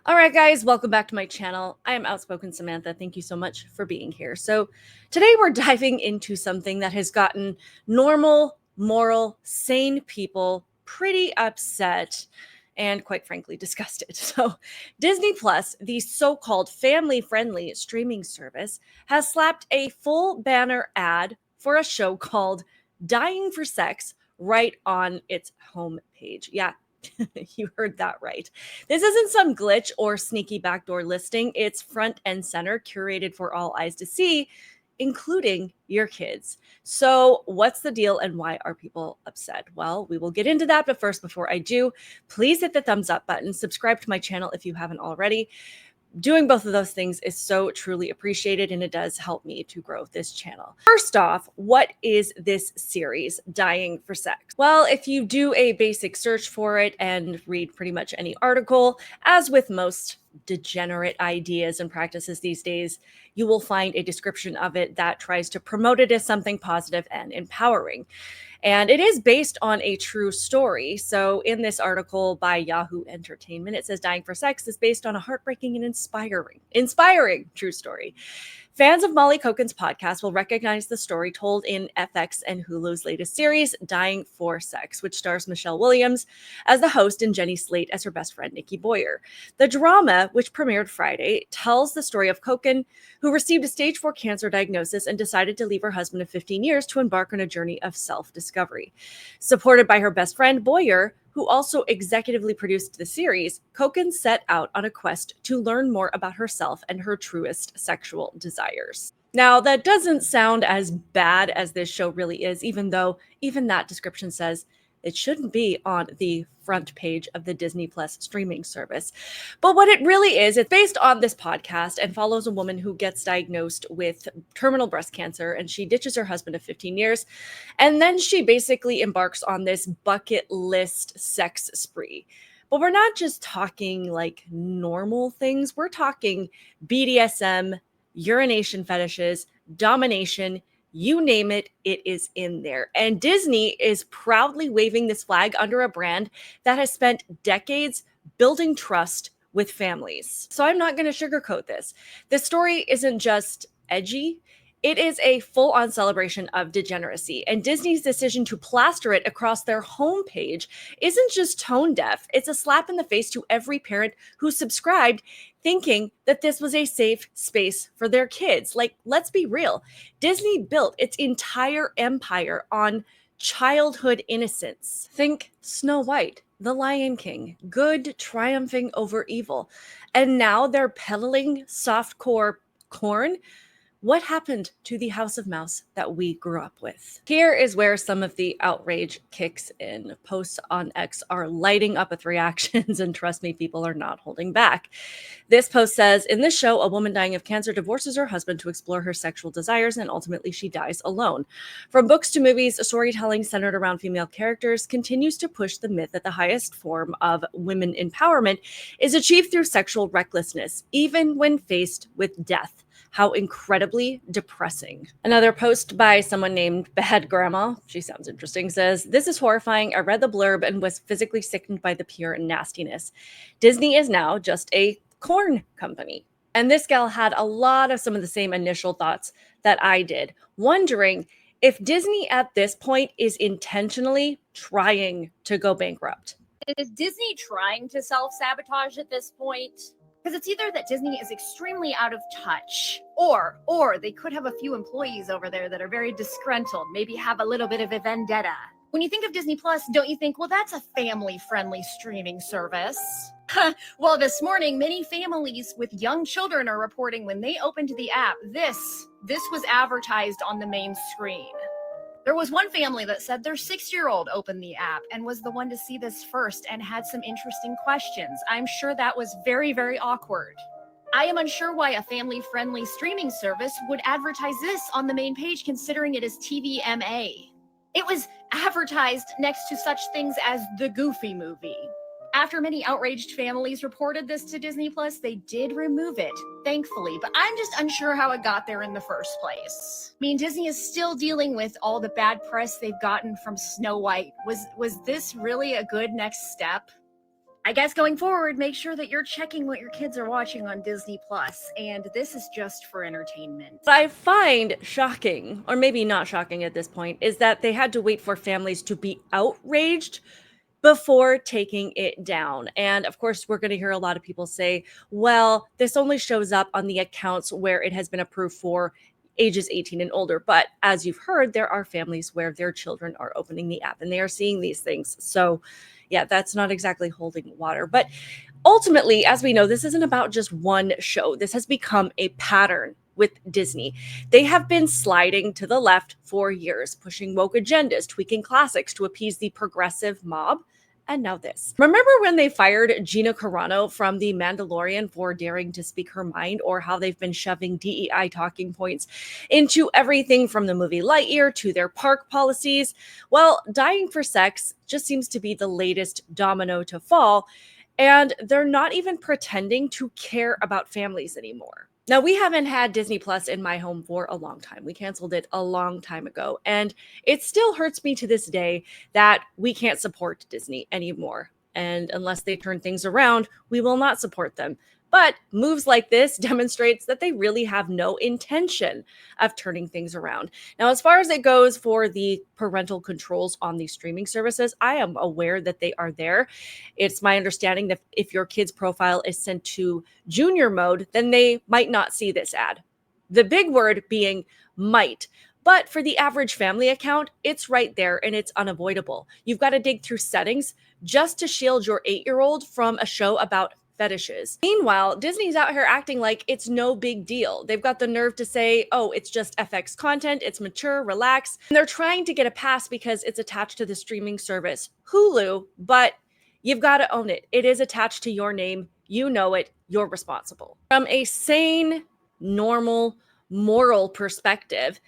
All right, guys, welcome back to my channel. I am Outspoken Samantha. Thank you so much for being here. So today we're diving into something that has gotten normal, moral, sane people pretty upset and quite frankly disgusted. So Disney Plus, the so-called family-friendly streaming service, has slapped a full banner ad for a show called Dying for Sex right on its homepage. Yeah, you heard that right. This isn't some glitch or sneaky backdoor listing. It's front and center, curated for all eyes to see, including your kids. So, what's the deal and why are people upset? Well, we will get into that. But first, before I do, please hit the thumbs up button, subscribe to my channel if you haven't already. Doing both of those things is so truly appreciated, and it does help me to grow this channel. First off, what is this series, Dying for Sex? Well, if you do a basic search for it and read pretty much any article, as with most degenerate ideas and practices these days, you will find a description of it that tries to promote it as something positive and empowering. And it is based on a true story. So in this article by Yahoo Entertainment, it says Dying for Sex is based on a heartbreaking and inspiring true story. Fans of Molly Kokin's podcast will recognize the story told in FX and Hulu's latest series, Dying for Sex, which stars Michelle Williams as the host and Jenny Slate as her best friend, Nikki Boyer. The drama, which premiered Friday, tells the story of Kokin, who received a stage 4 cancer diagnosis and decided to leave her husband of 15 years to embark on a journey of self-discovery. Supported by her best friend, Boyer, who also executively produced the series, Kokin set out on a quest to learn more about herself and her truest sexual desires. Now, that doesn't sound as bad as this show really is, even though even that description says it shouldn't be on the front page of the Disney Plus streaming service. But what it really is, it's based on this podcast and follows a woman who gets diagnosed with terminal breast cancer, and she ditches her husband of 15 years. And then she basically embarks on this bucket list sex spree. But we're not just talking like normal things. We're talking BDSM, urination fetishes, domination, you name it, it is in there. And Disney is proudly waving this flag under a brand that has spent decades building trust with families. So I'm not going to sugarcoat this. This story isn't just edgy. It is a full-on celebration of degeneracy, and Disney's decision to plaster it across their homepage isn't just tone deaf. It's a slap in the face to every parent who subscribed thinking that this was a safe space for their kids. Like, let's be real. Disney built its entire empire on childhood innocence. Think Snow White, The Lion King, good triumphing over evil. And now they're peddling softcore corn. What happened to the House of Mouse that we grew up with? Here is where some of the outrage kicks in. Posts on X are lighting up with reactions, and trust me, people are not holding back. This post says, in this show, a woman dying of cancer divorces her husband to explore her sexual desires, and ultimately she dies alone. From books to movies, storytelling centered around female characters continues to push the myth that the highest form of women empowerment is achieved through sexual recklessness, even when faced with death. How incredibly depressing. Another post by someone named Bad Grandma, she sounds interesting, says, this is horrifying. I read the blurb and was physically sickened by the pure nastiness. Disney is now just a corn company. And this gal had a lot of some of the same initial thoughts that I did, wondering if Disney at this point is intentionally trying to go bankrupt. Is Disney trying to self-sabotage at this point? Because it's either that Disney is extremely out of touch, or they could have a few employees over there that are very disgruntled, maybe have a little bit of a vendetta. When you think of Disney Plus, don't you think, well, that's a family-friendly streaming service? Well, this morning, many families with young children are reporting when they opened the app, this was advertised on the main screen. There was one family that said their 6-year-old opened the app and was the one to see this first and had some interesting questions. I'm sure that was very, very awkward. I am unsure why a family-friendly streaming service would advertise this on the main page, considering it is TVMA. It was advertised next to such things as the Goofy movie. After many outraged families reported this to Disney Plus, they did remove it, thankfully, but I'm just unsure how it got there in the first place. I mean, Disney is still dealing with all the bad press they've gotten from Snow White. Was this really a good next step? I guess going forward, make sure that you're checking what your kids are watching on Disney Plus, and this is just for entertainment. What I find shocking, or maybe not shocking at this point, is that they had to wait for families to be outraged before taking it down. And of course, we're going to hear a lot of people say, well, this only shows up on the accounts where it has been approved for ages 18 and older. But as you've heard, there are families where their children are opening the app and they are seeing these things. So, yeah, that's not exactly holding water. But ultimately, as we know, this isn't about just one show. This has become a pattern with Disney. They have been sliding to the left for years, pushing woke agendas, tweaking classics to appease the progressive mob. And now this. Remember when they fired Gina Carano from The Mandalorian for daring to speak her mind, or how they've been shoving DEI talking points into everything from the movie Lightyear to their park policies? Well, dying for sex just seems to be the latest domino to fall, and they're not even pretending to care about families anymore. Now, we haven't had Disney Plus in my home for a long time. We canceled it a long time ago. And it still hurts me to this day that we can't support Disney anymore. And unless they turn things around, we will not support them. But moves like this demonstrates that they really have no intention of turning things around. Now, as far as it goes for the parental controls on these streaming services, I am aware that they are there. It's my understanding that if your kid's profile is sent to junior mode, then they might not see this ad. The big word being might. But for the average family account, it's right there and it's unavoidable. You've got to dig through settings just to shield your 8-year-old from a show about fetishes. Meanwhile, Disney's out here acting like it's no big deal. They've got the nerve to say, oh, it's just FX content, it's mature, relax. And they're trying to get a pass because it's attached to the streaming service Hulu, but you've got to own it. It is attached to your name. You know it. You're responsible. From a sane, normal, moral perspective,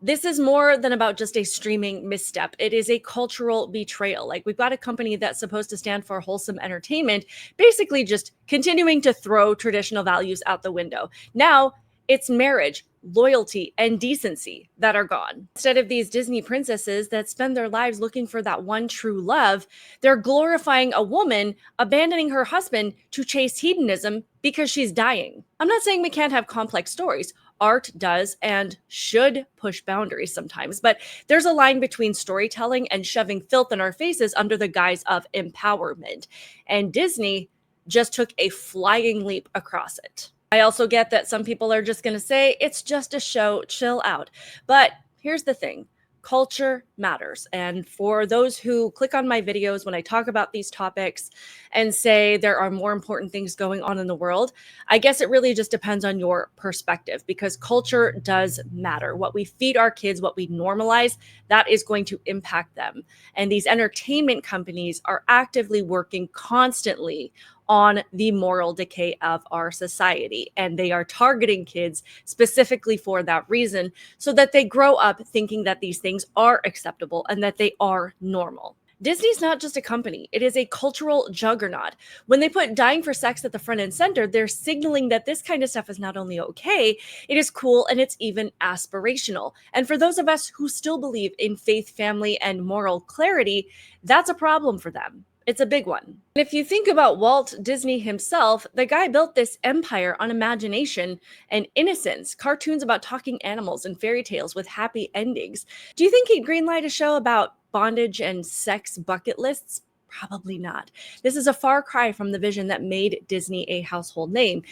this is more than about just a streaming misstep. It is a cultural betrayal. Like, we've got a company that's supposed to stand for wholesome entertainment, basically just continuing to throw traditional values out the window. Now it's marriage, loyalty, and decency that are gone. Instead of these Disney princesses that spend their lives looking for that one true love, they're glorifying a woman abandoning her husband to chase hedonism because she's dying. I'm not saying we can't have complex stories. Art does and should push boundaries sometimes, but there's a line between storytelling and shoving filth in our faces under the guise of empowerment. And Disney just took a flying leap across it. I also get that some people are just going to say, it's just a show, chill out. But here's the thing. Culture matters. And for those who click on my videos when I talk about these topics and say there are more important things going on in the world, I guess it really just depends on your perspective, because culture does matter. What we feed our kids, what we normalize, that is going to impact them. And these entertainment companies are actively working constantly on the moral decay of our society. And they are targeting kids specifically for that reason, so that they grow up thinking that these things are acceptable and that they are normal. Disney's not just a company, it is a cultural juggernaut. When they put dying for sex at the front and center, they're signaling that this kind of stuff is not only okay, it is cool, and it's even aspirational. And for those of us who still believe in faith, family, and moral clarity, that's a problem for them. It's a big one. And if you think about Walt Disney himself, the guy built this empire on imagination and innocence, cartoons about talking animals and fairy tales with happy endings. Do you think he'd greenlight a show about bondage and sex bucket lists? Probably not. This is a far cry from the vision that made Disney a household name.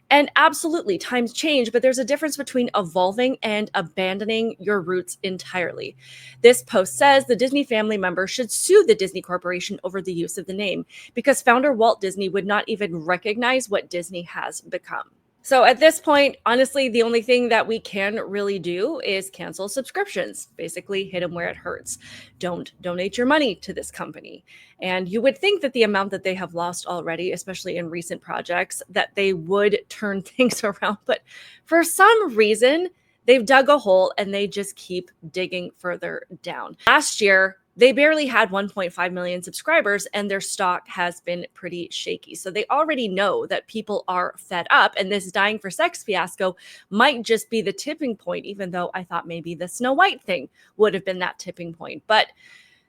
And absolutely, times change, but there's a difference between evolving and abandoning your roots entirely. This post says the Disney family member should sue the Disney Corporation over the use of the name, because founder Walt Disney would not even recognize what Disney has become. So at this point, honestly, the only thing that we can really do is cancel subscriptions. Basically, hit them where it hurts. Don't donate your money to this company. And you would think that the amount that they have lost already, especially in recent projects, that they would turn things around. But for some reason, they've dug a hole and they just keep digging further down. Last year, they barely had 1.5 million subscribers, and their stock has been pretty shaky. So they already know that people are fed up, and this dying for sex fiasco might just be the tipping point, even though I thought maybe the Snow White thing would have been that tipping point. But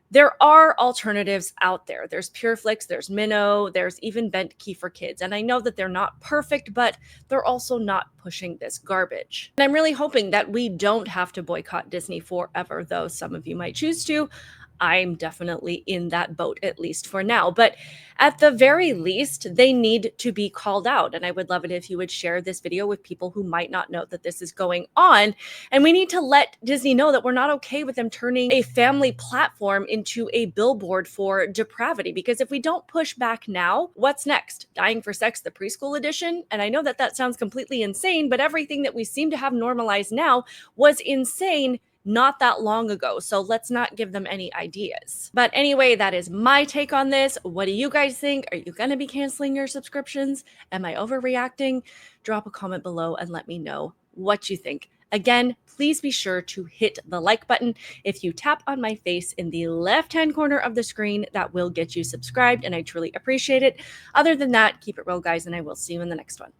There are alternatives out there. There's PureFlix, there's Minnow, there's even Bent Key for Kids. And I know that they're not perfect, but they're also not pushing this garbage. And I'm really hoping that we don't have to boycott Disney forever, though some of you might choose to. I'm definitely in that boat, at least for now. But at the very least, they need to be called out. And I would love it if you would share this video with people who might not know that this is going on. And we need to let Disney know that we're not okay with them turning a family platform into a billboard for depravity. Because if we don't push back now, what's next? Dying for Sex, the preschool edition? And I know that that sounds completely insane, but everything that we seem to have normalized now was insane not that long ago. So let's not give them any ideas. But anyway, that is my take on this. What do you guys think? Are you going to be canceling your subscriptions? Am I overreacting? Drop a comment below and let me know what you think. Again, please be sure to hit the like button. If you tap on my face in the left-hand corner of the screen, that will get you subscribed, and I truly appreciate it. Other than that, keep it real, guys, and I will see you in the next one.